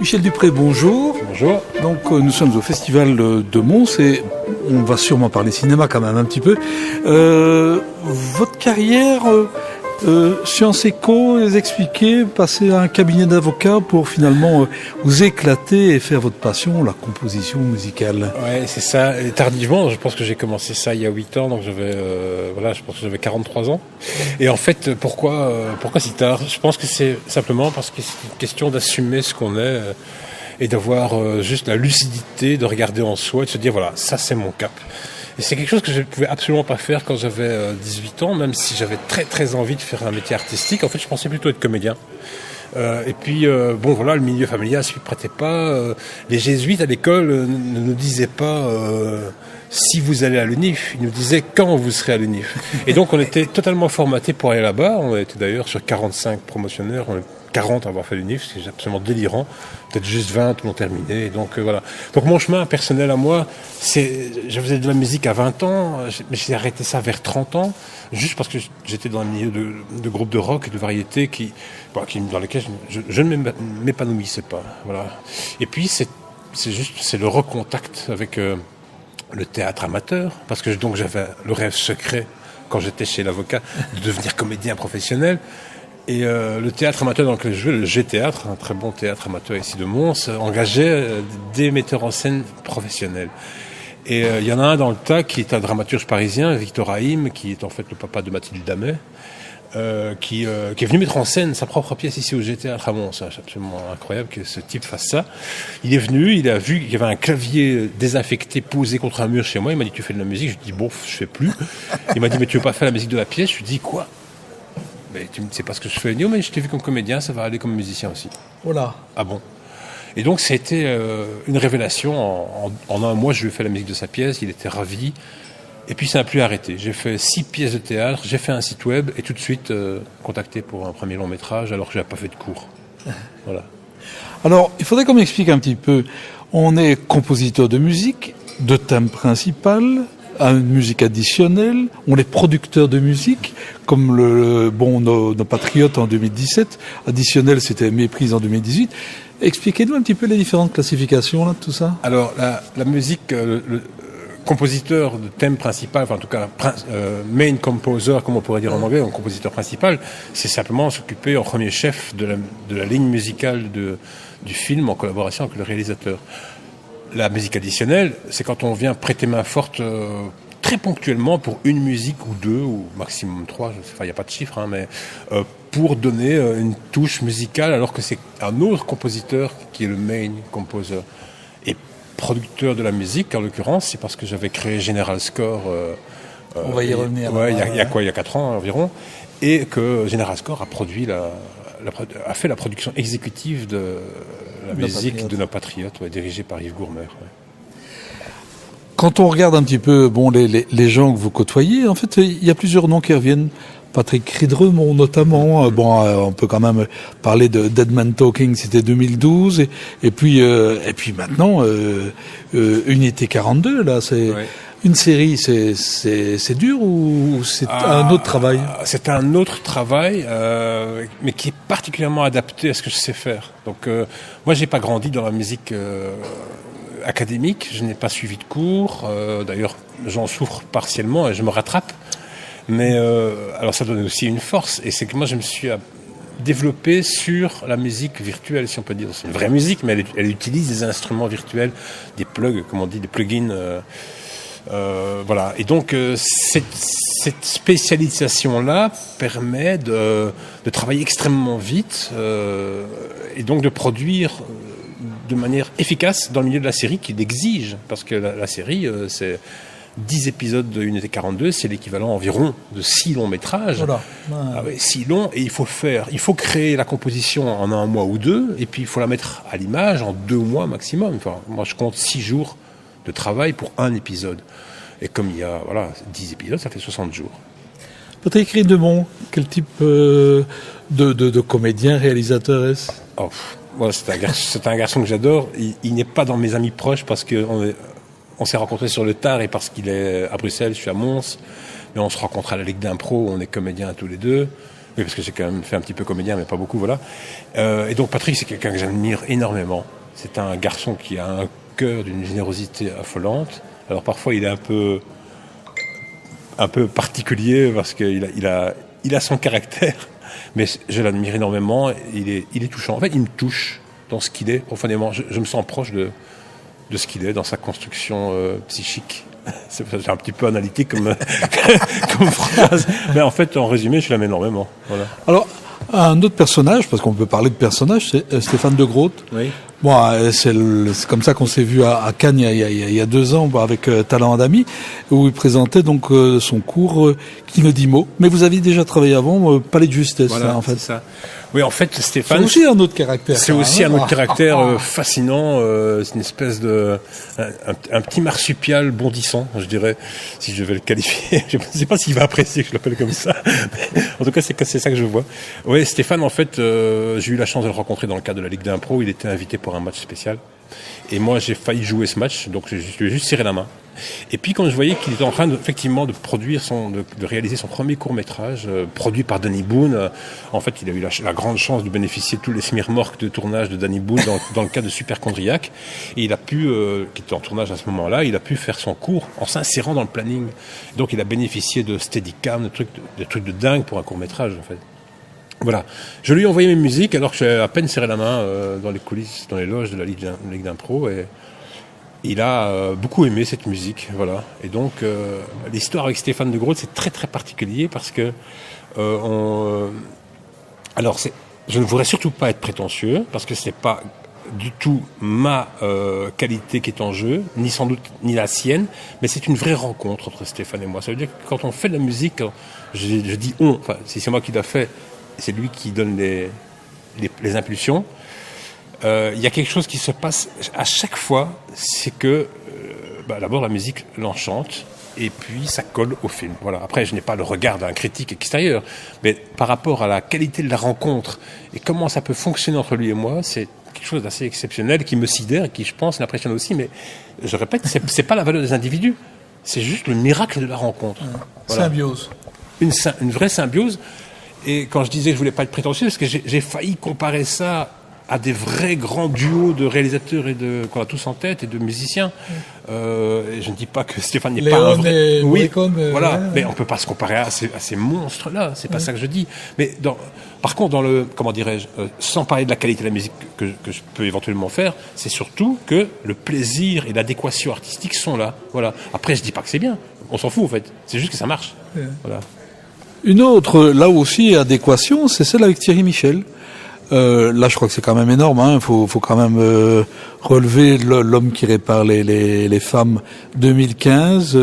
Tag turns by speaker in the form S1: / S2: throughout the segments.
S1: Michel Dupré, bonjour.
S2: Bonjour.
S1: Donc nous sommes au Festival de Mons et on va sûrement parler cinéma quand même un petit peu. Votre carrière, Sciences Éco, les expliquer, passer à un cabinet d'avocats pour finalement vous éclater et faire votre passion, la composition musicale.
S2: Ouais, c'est ça. Et tardivement, je pense que j'ai commencé ça il y a 8 ans, donc j'avais, je pense que j'avais 43 ans. Et en fait, pourquoi si tard? Je pense que c'est simplement parce que c'est une question d'assumer ce qu'on est et d'avoir juste la lucidité de regarder en soi et de se dire, voilà, ça c'est mon cap. Et c'est quelque chose que je ne pouvais absolument pas faire quand j'avais 18 ans, même si j'avais très très envie de faire un métier artistique. En fait, je pensais plutôt être comédien. Et puis, le milieu familial s'y prêtait pas. Les jésuites à l'école ne nous disaient pas si vous allez à l'UNIF, ils nous disaient quand vous serez à l'UNIF. Et donc, on était totalement formatés pour aller là-bas. On était d'ailleurs sur 45 promotionnaires, on est 40 à avoir fait l'UNIF, c'est absolument délirant. Peut-être juste 20 l'ont terminé. Donc voilà. Donc mon chemin personnel à moi, je faisais de la musique à 20 ans, mais j'ai arrêté ça vers 30 ans, juste parce que j'étais dans un milieu de groupes de rock et de variété dans lesquels je ne m'épanouissais pas. Voilà. Et puis c'est le recontact avec le théâtre amateur, parce que donc j'avais le rêve secret quand j'étais chez l'avocat de devenir comédien professionnel. Et le théâtre amateur dans lequel je jouais, le G-Théâtre, un très bon théâtre amateur ici de Mons, engageait des metteurs en scène professionnels. Et il y en a un dans le tas qui est un dramaturge parisien, Victor Haïm, qui est en fait le papa de Mathilde Damet, qui est venu mettre en scène sa propre pièce ici au G-Théâtre à Mons. C'est absolument incroyable que ce type fasse ça. Il est venu, il a vu qu'il y avait un clavier désinfecté posé contre un mur chez moi. Il m'a dit, tu fais de la musique? Je lui ai dit, bon, je fais plus. Il m'a dit, mais tu veux pas faire la musique de la pièce? Je lui ai dit, quoi? Mais tu ne sais pas ce que je fais. Il dit, oh, mais je t'ai vu comme comédien, ça va aller comme musicien aussi.
S1: Voilà.
S2: Ah bon? Et donc, c'était une révélation. En un mois, je lui ai fait la musique de sa pièce, il était ravi. Et puis, ça n'a plus arrêté. J'ai fait 6 pièces de théâtre, j'ai fait un site web et tout de suite contacté pour un premier long métrage alors que je n'avais pas fait de cours. Voilà.
S1: Alors, il faudrait qu'on m'explique un petit peu. On est compositeur de musique, de thème principal, à une musique additionnelle, on est producteur de musique, comme nos patriotes en 2017, additionnel c'était Méprise en 2018. Expliquez-nous un petit peu les différentes classifications là, de tout ça.
S2: Alors la musique, le compositeur de thème principal, enfin en tout cas main composer comme on pourrait dire en anglais, un compositeur principal, c'est simplement s'occuper en premier chef de la ligne musicale du film en collaboration avec le réalisateur. La musique additionnelle, c'est quand on vient prêter main forte très ponctuellement pour une musique ou deux, ou maximum 3, il n'y a pas de chiffre, mais pour donner une touche musicale alors que c'est un autre compositeur qui est le main composer. Et producteur de la musique, en l'occurrence, c'est parce que j'avais créé General Score.
S1: On va y revenir.
S2: Ouais, il y a 4 ans environ, et que General Score a produit a fait la production exécutive de la musique de nos patriotes, dirigée par Yves Gourmer. Ouais.
S1: Quand on regarde un petit peu les gens que vous côtoyez, en fait, il y a plusieurs noms qui reviennent. Patrick Ridremont notamment. On peut quand même parler de Dead Man Talking, c'était 2012. Et puis maintenant, Unité 42, là, c'est... Ouais. Une série, c'est dur ou c'est un autre travail?
S2: C'est un autre travail, mais qui est particulièrement adapté à ce que je sais faire. Donc, moi, j'ai pas grandi dans la musique académique. Je n'ai pas suivi de cours. D'ailleurs, j'en souffre partiellement et je me rattrape. Mais alors, ça donne aussi une force. Et c'est que moi, je me suis développé sur la musique virtuelle, si on peut dire. C'est une vraie musique, mais elle utilise des instruments virtuels, des plugs, comme on dit, des plugins. Voilà. Et donc cette spécialisation-là permet de travailler extrêmement vite et donc de produire de manière efficace dans le milieu de la série qui l'exige, parce que la série c'est 10 épisodes de Unité 42, c'est l'équivalent environ de 6 longs métrages. Voilà. Ah ouais, 6 longs, et il faut créer la composition en 1 mois ou 2, et puis il faut la mettre à l'image en 2 mois maximum. Enfin, moi je compte 6 jours de travail pour un épisode. Et comme il y a 10 épisodes, ça fait 60 jours.
S1: Patrick Ridremont, quel type de comédien, réalisateur est-ce?
S2: Moi, c'est un garçon que j'adore. Il n'est pas dans mes amis proches parce qu'on s'est rencontrés sur le tard et parce qu'il est à Bruxelles, je suis à Mons. Mais on se rencontre à la Ligue d'impro, on est comédiens tous les deux. Oui, parce que j'ai quand même fait un petit peu comédien, mais pas beaucoup, voilà. Et donc Patrick, c'est quelqu'un que j'admire énormément. C'est un garçon qui a un cœur d'une générosité affolante. Alors parfois, il est un peu particulier parce qu'il a son caractère, mais je l'admire énormément. Il est touchant. En fait, il me touche dans ce qu'il est profondément. Je me sens proche de ce qu'il est dans sa construction psychique. C'est un petit peu analytique comme phrase, mais en fait, en résumé, je l'aime énormément. Voilà.
S1: Alors, un autre personnage, parce qu'on peut parler de personnage, c'est Stéphane de Groot.
S2: Oui.
S1: Bon, c'est comme ça qu'on s'est vu à Cannes il y a 2 ans, avec Talent d'Amis, où il présentait donc son cours qui ne dit mot. Mais vous aviez déjà travaillé avant, Palais de Justesse,
S2: Voilà,
S1: en fait.
S2: C'est ça. Oui, en fait, Stéphane.
S1: C'est aussi un autre caractère.
S2: C'est aussi un autre caractère fascinant. C'est une espèce de un petit marsupial bondissant, je dirais, si je vais le qualifier. Je ne sais pas s'il va apprécier que je l'appelle comme ça. Mais en tout cas, c'est ça que je vois. Oui, Stéphane, en fait, j'ai eu la chance de le rencontrer dans le cadre de la Ligue d'impro. Il était invité pour un match spécial. Et moi, j'ai failli jouer ce match, donc je lui ai juste serré la main. Et puis, quand je voyais qu'il était en train effectivement de produire de réaliser son premier court-métrage, produit par Danny Boone, en fait, il a eu la grande chance de bénéficier de tous les smirmorques de tournage de Danny Boone dans le cadre de Superchondriac. Et il a pu, qui était en tournage à ce moment-là, il a pu faire son cours en s'insérant dans le planning. Donc, il a bénéficié de Steadicam, de trucs de dingue pour un court-métrage, en fait. Voilà. Je lui ai envoyé mes musiques alors que j'ai à peine serré la main dans les coulisses, dans les loges de la Ligue d'impro, et il a beaucoup aimé cette musique, voilà. Et donc l'histoire avec Stéphane de Groot, c'est très très particulier parce que alors je ne voudrais surtout pas être prétentieux parce que c'est pas du tout ma qualité qui est en jeu, ni sans doute ni la sienne, mais c'est une vraie rencontre entre Stéphane et moi. Ça veut dire que quand on fait de la musique, je dis on, enfin si c'est moi qui l'a fait, c'est lui qui donne les impulsions. Il y a quelque chose qui se passe à chaque fois, c'est que d'abord la musique l'enchante et puis ça colle au film. Voilà. Après, je n'ai pas le regard d'un critique extérieur, mais par rapport à la qualité de la rencontre et comment ça peut fonctionner entre lui et moi, c'est quelque chose d'assez exceptionnel qui me sidère et qui, je pense, l'impressionne aussi. Mais je répète, c'est pas la valeur des individus, c'est juste le miracle de la rencontre.
S1: Voilà. Symbiose.
S2: Une vraie symbiose. Et quand je disais que je voulais pas être prétentieux, parce que j'ai failli comparer ça à des vrais grands duos de réalisateurs qu'on a tous en tête et de musiciens. Et je ne dis pas que Stéphane n'est pas un vrai. Oui, voilà. Mais on peut pas se comparer à ces monstres-là. C'est pas ça que je dis. Mais par contre, comment dirais-je, sans parler de la qualité de la musique que je peux éventuellement faire, c'est surtout que le plaisir et l'adéquation artistique sont là. Voilà. Après, je dis pas que c'est bien. On s'en fout en fait. C'est juste que ça marche. Voilà.
S1: Une autre, là aussi, adéquation, c'est celle avec Thierry Michel. Là, je crois que c'est quand même énorme. Hein. Faut quand même relever L'homme qui répare les femmes 2015,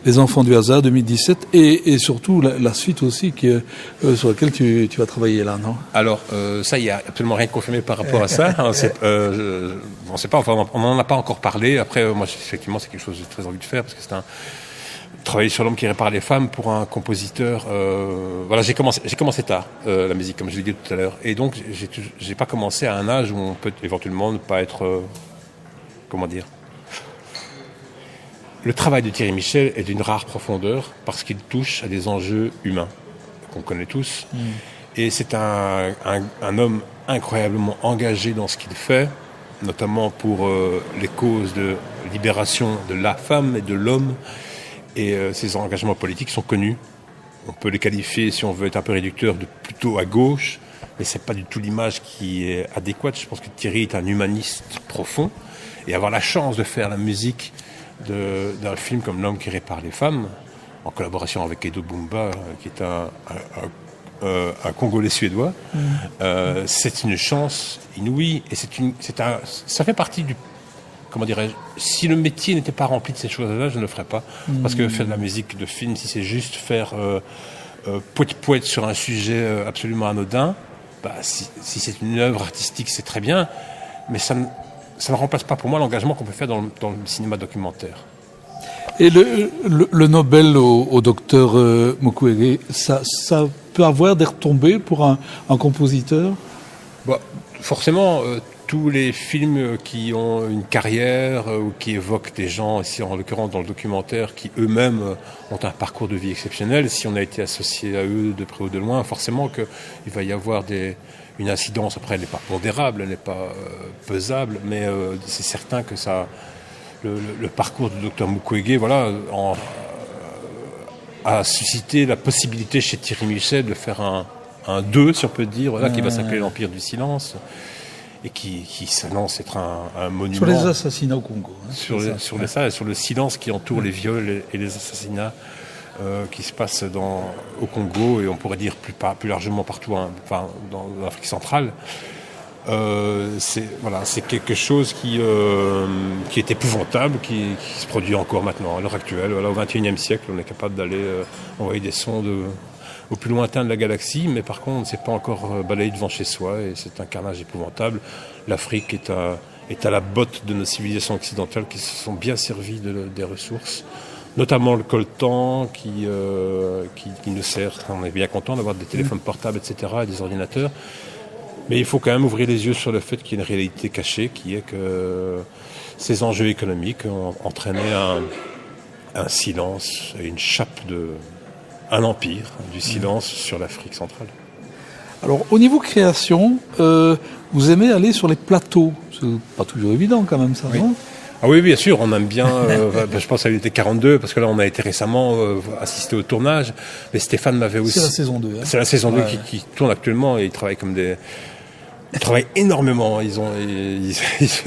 S1: Les enfants du hasard 2017, et surtout la suite aussi sur laquelle tu vas travailler là, non?
S2: Alors, ça, il y a absolument rien de confirmé par rapport à ça. On sait pas. Enfin, on n'en a pas encore parlé. Après, moi, effectivement, c'est quelque chose que j'ai très envie de faire parce que c'est travailler sur L'homme qui répare les femmes pour un compositeur. Voilà, j'ai commencé tard la musique, comme je l'ai dit tout à l'heure, et donc j'ai pas commencé à un âge où on peut éventuellement ne pas être, comment dire. Le travail de Thierry Michel est d'une rare profondeur parce qu'il touche à des enjeux humains qu'on connaît tous, et c'est un homme incroyablement engagé dans ce qu'il fait, notamment pour les causes de libération de la femme et de l'homme. Et ces engagements politiques sont connus. On peut les qualifier, si on veut être un peu réducteur, de plutôt à gauche, mais c'est pas du tout l'image qui est adéquate. Je pense que Thierry est un humaniste profond, et avoir la chance de faire la musique d'un film comme L'homme qui répare les femmes, en collaboration avec Edo Bumba, qui est un Congolais suédois, c'est une chance inouïe, et ça fait partie du. Comment dirais-je, si le métier n'était pas rempli de ces choses-là, je ne le ferais pas. Parce que faire de la musique de film, si c'est juste faire poète sur un sujet absolument anodin, si c'est une œuvre artistique, c'est très bien, mais ça ne remplace pas pour moi l'engagement qu'on peut faire dans le cinéma documentaire.
S1: Et le Nobel au docteur Mukwege, ça peut avoir des retombées pour un compositeur?
S2: Forcément, tous les films qui ont une carrière ou qui évoquent des gens, ici en l'occurrence dans le documentaire, qui eux-mêmes ont un parcours de vie exceptionnel, si on a été associé à eux de près ou de loin, forcément qu'il va y avoir une incidence. Après, elle n'est pas pondérable, elle n'est pas pesable, mais c'est certain que ça, le parcours du docteur Mukwege, voilà, a suscité la possibilité chez Thierry Michet de faire un 2, si on peut dire, voilà, qui va s'appeler l'Empire du Silence, et qui s'annonce être un monument.
S1: Sur les assassinats au Congo. Hein,
S2: sur le silence qui entoure les viols et les assassinats qui se passent au Congo, et on pourrait dire plus largement partout, hein, enfin, dans l'Afrique centrale. C'est quelque chose qui est épouvantable, qui se produit encore maintenant, à l'heure actuelle. Voilà, au XXIe siècle, on est capable d'aller envoyer des sondes au plus lointain de la galaxie, mais par contre, on ne s'est pas encore balayé devant chez soi, et c'est un carnage épouvantable. L'Afrique est à la botte de nos civilisations occidentales qui se sont bien servies des ressources, notamment le coltan qui nous sert. On est bien content d'avoir des téléphones portables, etc., et des ordinateurs. Mais il faut quand même ouvrir les yeux sur le fait qu'il y a une réalité cachée, qui est que ces enjeux économiques ont entraîné un silence et une chape un empire du silence sur l'Afrique centrale.
S1: Alors, au niveau création, vous aimez aller sur les plateaux. C'est pas toujours évident quand même, ça,
S2: oui.
S1: Non ?
S2: Ah oui, bien sûr, on aime bien, je pense à l'unité 42, parce que là on a été récemment assisté au tournage, mais Stéphane m'avait aussi...
S1: C'est la saison 2. Hein.
S2: C'est la saison 2 qui tourne actuellement, et ils travaillent ils travaillent énormément.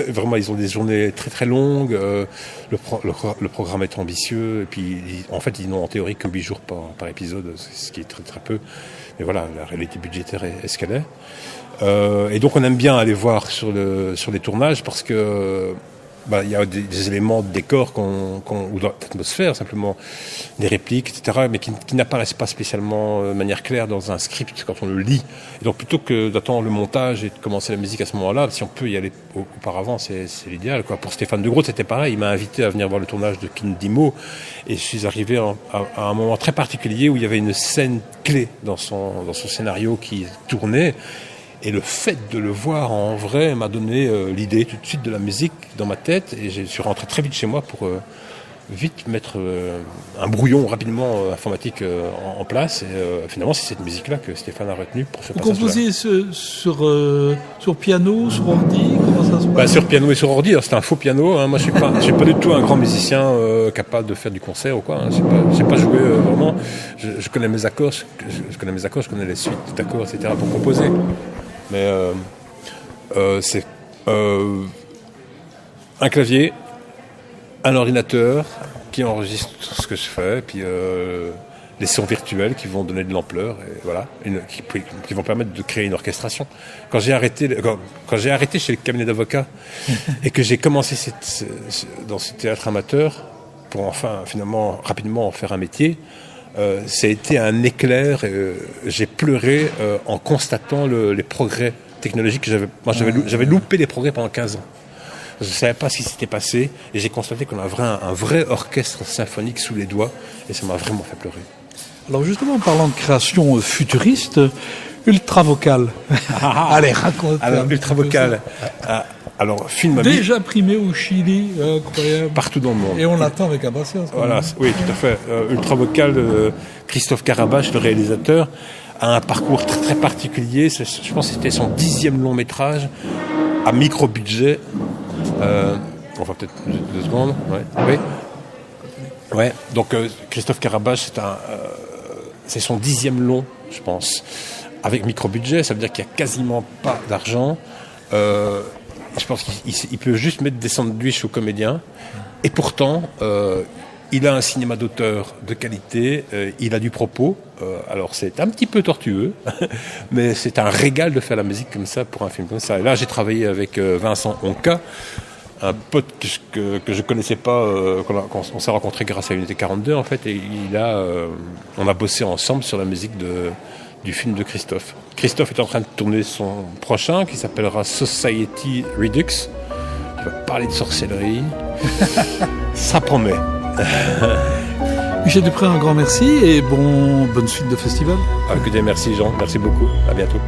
S2: Vraiment, ils ont des journées très très longues. Le programme est ambitieux. Et puis, en fait, ils n'ont en théorie que 8 jours par épisode, ce qui est très très peu. Mais voilà, la réalité budgétaire est ce qu'elle est. Et donc, on aime bien aller voir sur les tournages, parce que il y a des éléments de décor ou d'atmosphère, simplement des répliques, etc., mais qui n'apparaissent pas spécialement de manière claire dans un script quand on le lit. Et donc, plutôt que d'attendre le montage et de commencer la musique à ce moment-là, si on peut y aller auparavant, c'est l'idéal, quoi. Pour Stéphane De Groot, c'était pareil. Il m'a invité à venir voir le tournage de Kindimo, et je suis arrivé à un moment très particulier où il y avait une scène clé dans son scénario qui tournait. Et le fait de le voir en vrai m'a donné l'idée tout de suite de la musique dans ma tête, et je suis rentré très vite chez moi pour vite mettre un brouillon rapidement informatique en place, et finalement c'est cette musique-là que Stéphane a retenue pour ce passage-là.
S1: Vous composiez sur piano, sur ordi, comment ça se passe?
S2: Sur piano et sur ordi, alors c'était un faux piano, hein. Moi je suis pas du tout un grand musicien capable de faire du concert ou quoi, hein. J'ai pas joué vraiment, je connais mes accords, je connais les suites d'accords, etc. pour composer. Mais c'est un clavier, un ordinateur qui enregistre ce que je fais, et puis les sons virtuels qui vont donner de l'ampleur, et voilà, qui vont permettre de créer une orchestration. Quand j'ai arrêté chez le cabinet d'avocats et que j'ai commencé dans ce théâtre amateur pour enfin finalement rapidement en faire un métier, ça a été un éclair. J'ai pleuré en constatant les progrès technologiques que j'avais loupé les progrès pendant 15 ans. Je ne savais pas ce qui s'était passé, et j'ai constaté qu'on a un vrai orchestre symphonique sous les doigts, et ça m'a vraiment fait pleurer.
S1: Alors justement, en parlant de création futuriste, Ultravocal. Allez, raconte.
S2: Alors, Ultravocal. Alors, film
S1: déjà primé au Chili, incroyable.
S2: Partout dans le monde.
S1: Et on l'attend avec impatience.
S2: Voilà, oui, tout à fait. Ultravocal, Christophe Carabache, le réalisateur, a un parcours très, très particulier. Je pense que c'était son 10e long métrage, à micro-budget. On va peut-être 2 secondes. Ouais. Oui. Ouais. Donc, Christophe Carabache, c'est son 10e long, je pense. Avec micro-budget, ça veut dire qu'il n'y a quasiment pas d'argent. Je pense qu'il peut juste mettre des sandwichs aux comédiens. Et pourtant, il a un cinéma d'auteur de qualité, il a du propos. Alors c'est un petit peu tortueux, mais c'est un régal de faire la musique comme ça pour un film comme ça. Et là, j'ai travaillé avec Vincent Onka, un pote que je connaissais pas, qu'on s'est rencontré grâce à Unité 42 en fait. Et on a bossé ensemble sur la musique du film de Christophe. Christophe est en train de tourner son prochain qui s'appellera Society Redux. Il va parler de sorcellerie. Ça promet.
S1: Michel Dupré, un grand merci et bonne suite de festival.
S2: Écoutez, merci Jean, merci beaucoup. À bientôt.